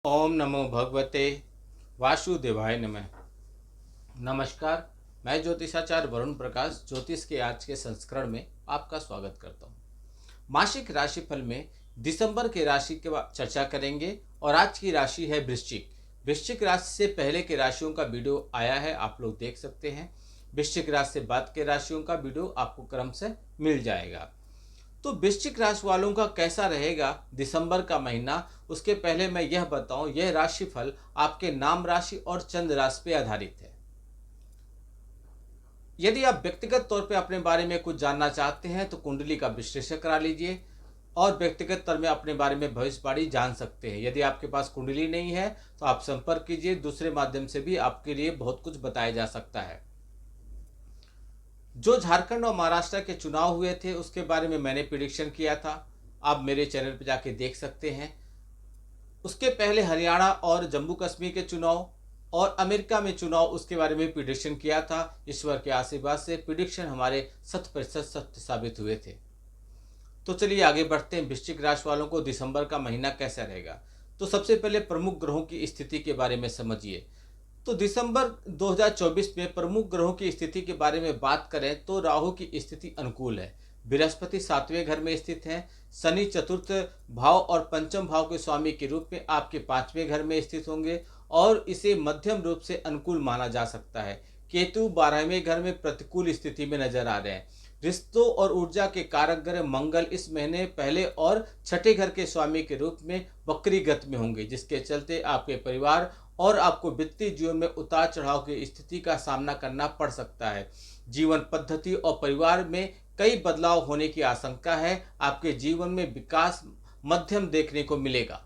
ओम नमो भगवते वासुदेवाय नमः। नमस्कार, मैं ज्योतिषाचार्य वरुण प्रकाश ज्योतिष के आज के संस्करण में आपका स्वागत करता हूँ। मासिक राशिफल में दिसंबर के राशि के बाद चर्चा करेंगे और आज की राशि है वृश्चिक। वृश्चिक राशि से पहले के राशियों का वीडियो आया है, आप लोग देख सकते हैं। वृश्चिक राशि से बाद के राशियों का वीडियो आपको क्रम से मिल जाएगा। तो वृश्चिक राशि वालों का कैसा रहेगा दिसंबर का महीना, उसके पहले मैं यह बताऊं, यह राशिफल आपके नाम राशि और चंद्र राशि पे आधारित है। यदि आप व्यक्तिगत तौर पे अपने बारे में कुछ जानना चाहते हैं तो कुंडली का विश्लेषण करा लीजिए और व्यक्तिगत तौर में अपने बारे में भविष्यवाणी जान सकते हैं। यदि आपके पास कुंडली नहीं है तो आप संपर्क कीजिए, दूसरे माध्यम से भी आपके लिए बहुत कुछ बताया जा सकता है। जो झारखंड और महाराष्ट्र के चुनाव हुए थे उसके बारे में मैंने प्रिडिक्शन किया था, आप मेरे चैनल पर जाके देख सकते हैं। उसके पहले हरियाणा और जम्मू कश्मीर के चुनाव और अमेरिका में चुनाव, उसके बारे में प्रिडिक्शन किया था। ईश्वर के आशीर्वाद से प्रिडिक्शन हमारे 100% सत्य साबित हुए थे। तो चलिए आगे बढ़ते हैं। वृश्चिक राशि वालों को दिसंबर का महीना कैसा रहेगा, तो सबसे पहले प्रमुख ग्रहों की स्थिति के बारे में समझिए। तो दिसंबर 2024 में प्रमुख ग्रहों की स्थिति के बारे में बात करें तो राहु की स्थिति अनुकूल है। बृहस्पति 7वें घर में स्थित है। शनि चतुर्थ भाव और पंचम भाव के स्वामी के रूप में आपके 5वें घर में स्थित होंगे और इसे मध्यम रूप से अनुकूल माना जा सकता है। केतु 12वें घर में प्रतिकूल स्थिति में नजर आ रहे हैं। रिश्तों और ऊर्जा के कारक ग्रह मंगल इस महीने पहले और छठे घर के स्वामी के रूप में वक्री गति में होंगे, जिसके चलते आपके परिवार और आपको वित्तीय जीवन में उतार चढ़ाव की स्थिति का सामना करना पड़ सकता है। जीवन पद्धति और परिवार में कई बदलाव होने की आशंका है। आपके जीवन में विकास मध्यम देखने को मिलेगा।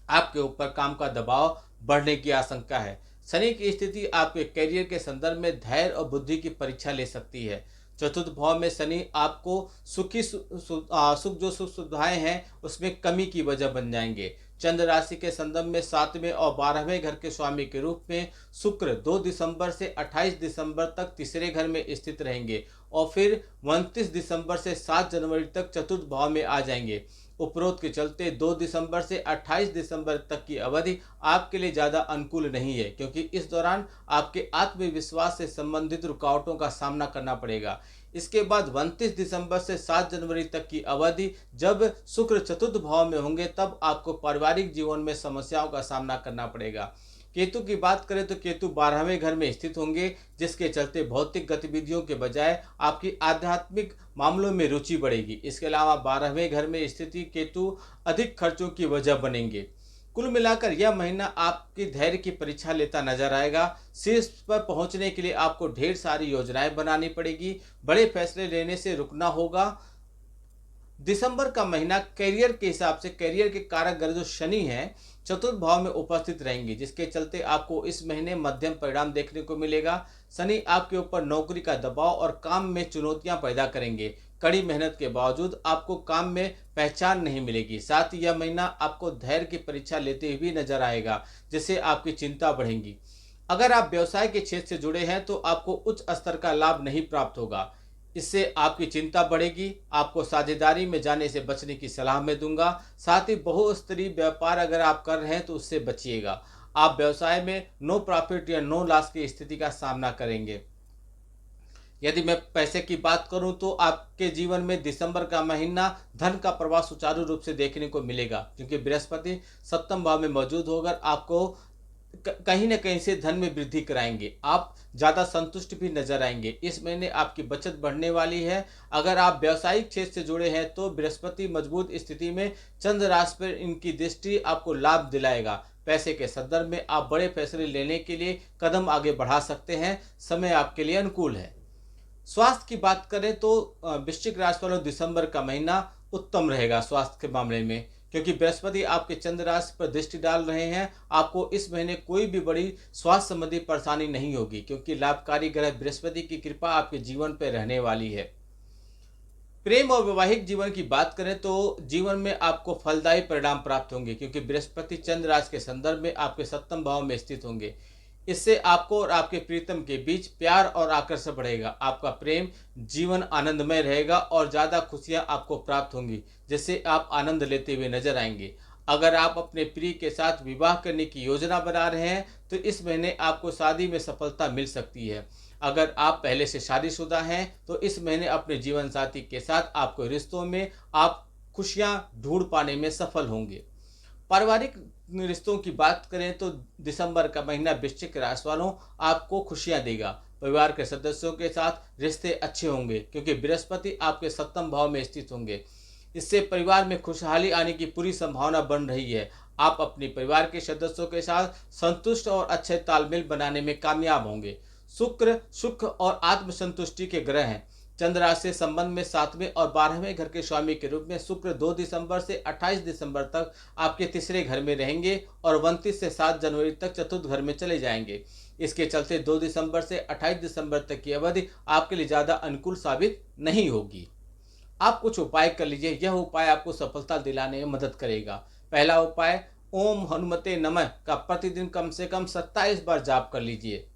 आपके ऊपर काम का दबाव बढ़ने की आशंका है। शनि की स्थिति आपके करियर के संदर्भ में धैर्य और बुद्धि की परीक्षा ले सकती है। चतुर्थ भाव में शनि आपको सुख जो सुख सुविधाएं हैं उसमें कमी की वजह बन जाएंगे। चंद्र राशि के संदर्भ में 7वें और 12वें घर के स्वामी के रूप में शुक्र 2 दिसंबर से 28 दिसंबर तक तीसरे घर में स्थित रहेंगे और फिर 29 दिसंबर से 7 जनवरी तक चतुर्थ भाव में आ जाएंगे। उपरोक्त के चलते 2 दिसंबर से 28 दिसंबर तक की अवधि आपके लिए ज़्यादा अनुकूल नहीं है, क्योंकि इस दौरान आपके आत्मविश्वास से संबंधित रुकावटों का सामना करना पड़ेगा। इसके बाद 29 दिसंबर से 7 जनवरी तक की अवधि जब शुक्र चतुर्थ भाव में होंगे तब आपको पारिवारिक जीवन में समस्याओं का सामना करना पड़ेगा। केतु की बात करें तो केतु 12वें घर में स्थित होंगे, जिसके चलते भौतिक गतिविधियों के बजाय आपकी आध्यात्मिक मामलों में रुचि बढ़ेगी। इसके अलावा 12वें घर में स्थिति केतु अधिक खर्चों की वजह बनेंगे। कुल मिलाकर यह महीना आपकी धैर्य की परीक्षा लेता नजर आएगा। शीर्ष पर पहुंचने के लिए आपको ढेर सारी योजनाएं बनानी पड़ेगी, बड़े फैसले लेने से रुकना होगा। दिसंबर का महीना करियर के हिसाब से करियर के कारक ग्रह जो शनि है चतुर्थ भाव में उपस्थित रहेंगे, जिसके चलते आपको इस महीने मध्यम परिणाम देखने को मिलेगा। शनि आपके ऊपर नौकरी का दबाव और काम में चुनौतियां पैदा करेंगे। कड़ी मेहनत के बावजूद आपको काम में पहचान नहीं मिलेगी। साथ ही यह महीना आपको धैर्य की परीक्षा लेते हुए नजर आएगा, जिससे आपकी चिंता बढ़ेगी। अगर आप व्यवसाय के क्षेत्र से जुड़े हैं तो आपको उच्च स्तर का लाभ नहीं प्राप्त होगा, इससे आपकी चिंता बढ़ेगी। आपको साझेदारी में जाने से बचने की सलाह मैं दूंगा। साथ ही बहुस्तरीय व्यापार अगर आप कर रहे हैं तो उससे बचिएगा। आप व्यवसाय में नो प्रॉफिट या नो लॉस की स्थिति का सामना करेंगे। यदि मैं पैसे की बात करूं तो आपके जीवन में दिसंबर का महीना धन का प्रवाह सुचारू रूप से देखने को मिलेगा, क्योंकि बृहस्पति सप्तम भाव में मौजूद होकर आपको कहीं न कहीं से धन में वृद्धि कराएंगे। आप ज़्यादा संतुष्ट भी नजर आएंगे। इस महीने आपकी बचत बढ़ने वाली है। अगर आप व्यावसायिक क्षेत्र से जुड़े हैं तो बृहस्पति मजबूत स्थिति में चंद्र राशि पर इनकी दृष्टि आपको लाभ दिलाएगा। पैसे के संदर्भ में आप बड़े फैसले लेने के लिए कदम आगे बढ़ा सकते हैं। समय आपके लिए अनुकूल है। स्वास्थ्य की बात करें तो वृश्चिक राशि वालों दिसंबर का महीना उत्तम रहेगा स्वास्थ्य के मामले में, क्योंकि बृहस्पति आपके चंद्र राशि पर दृष्टि डाल रहे हैं। आपको इस महीने कोई भी बड़ी स्वास्थ्य संबंधी परेशानी नहीं होगी, क्योंकि लाभकारी ग्रह बृहस्पति की कृपा आपके जीवन पर रहने वाली है। प्रेम और वैवाहिक जीवन की बात करें तो जीवन में आपको फलदायी परिणाम प्राप्त होंगे, क्योंकि बृहस्पति चंद्र राशि के संदर्भ में आपके सप्तम भाव में स्थित होंगे। इससे आपको और आपके प्रीतम के बीच प्यार और आकर्षण बढ़ेगा। आपका प्रेम जीवन आनंदमय रहेगा और ज़्यादा खुशियां आपको प्राप्त होंगी, जिससे आप आनंद लेते हुए नजर आएंगे। अगर आप अपने प्रिय के साथ विवाह करने की योजना बना रहे हैं तो इस महीने आपको शादी में सफलता मिल सकती है। अगर आप पहले से शादीशुदा हैं तो इस महीने अपने जीवन साथी के साथ आपके रिश्तों में आप खुशियां ढूंढ पाने में सफल होंगे। पारिवारिक रिश्तों की बात करें तो दिसंबर का महीना वृश्चिक राशि वालों आपको खुशियां देगा। परिवार के सदस्यों के साथ रिश्ते अच्छे होंगे क्योंकि बृहस्पति आपके सप्तम भाव में स्थित होंगे। इससे परिवार में खुशहाली आने की पूरी संभावना बन रही है। आप अपने परिवार के सदस्यों के साथ संतुष्ट और अच्छे तालमेल बनाने में कामयाब होंगे। शुक्र सुख और आत्मसंतुष्टि के ग्रह हैं। चंद्र राशि से संबंध में 7वें और 12वें घर के स्वामी के रूप में शुक्र 2 दिसंबर से 28 दिसंबर तक आपके तीसरे घर में रहेंगे और 29 से 7 जनवरी तक चतुर्थ घर में चले जाएंगे। इसके चलते 2 दिसंबर से 28 दिसंबर तक की अवधि आपके लिए ज़्यादा अनुकूल साबित नहीं होगी। आप कुछ उपाय कर लीजिए, यह उपाय आपको सफलता दिलाने में मदद करेगा। पहला उपाय, ओम हनुमते नमः का प्रतिदिन कम से कम 27 बार जाप कर लीजिए।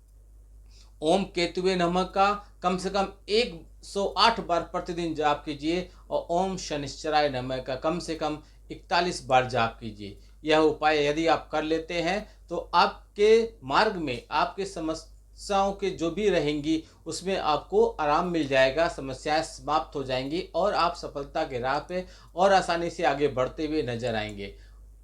ओम केतुवे नमः का कम से कम 108 बार प्रतिदिन जाप कीजिए और ओम शनिश्चराय नमः का कम से कम 41 बार जाप कीजिए। यह उपाय यदि आप कर लेते हैं तो आपके मार्ग में आपके समस्याओं के जो भी रहेंगी उसमें आपको आराम मिल जाएगा, समस्याएं समाप्त हो जाएंगी और आप सफलता के राह पे और आसानी से आगे बढ़ते हुए नजर आएंगे।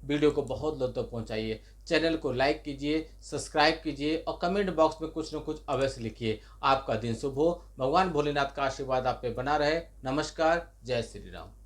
वीडियो को बहुत लोग तक पहुंचाइए, चैनल को लाइक कीजिए, सब्सक्राइब कीजिए और कमेंट बॉक्स में कुछ न कुछ अवश्य लिखिए। आपका दिन शुभ हो। भगवान भोलेनाथ का आशीर्वाद आप पे बना रहे। नमस्कार, जय श्री राम।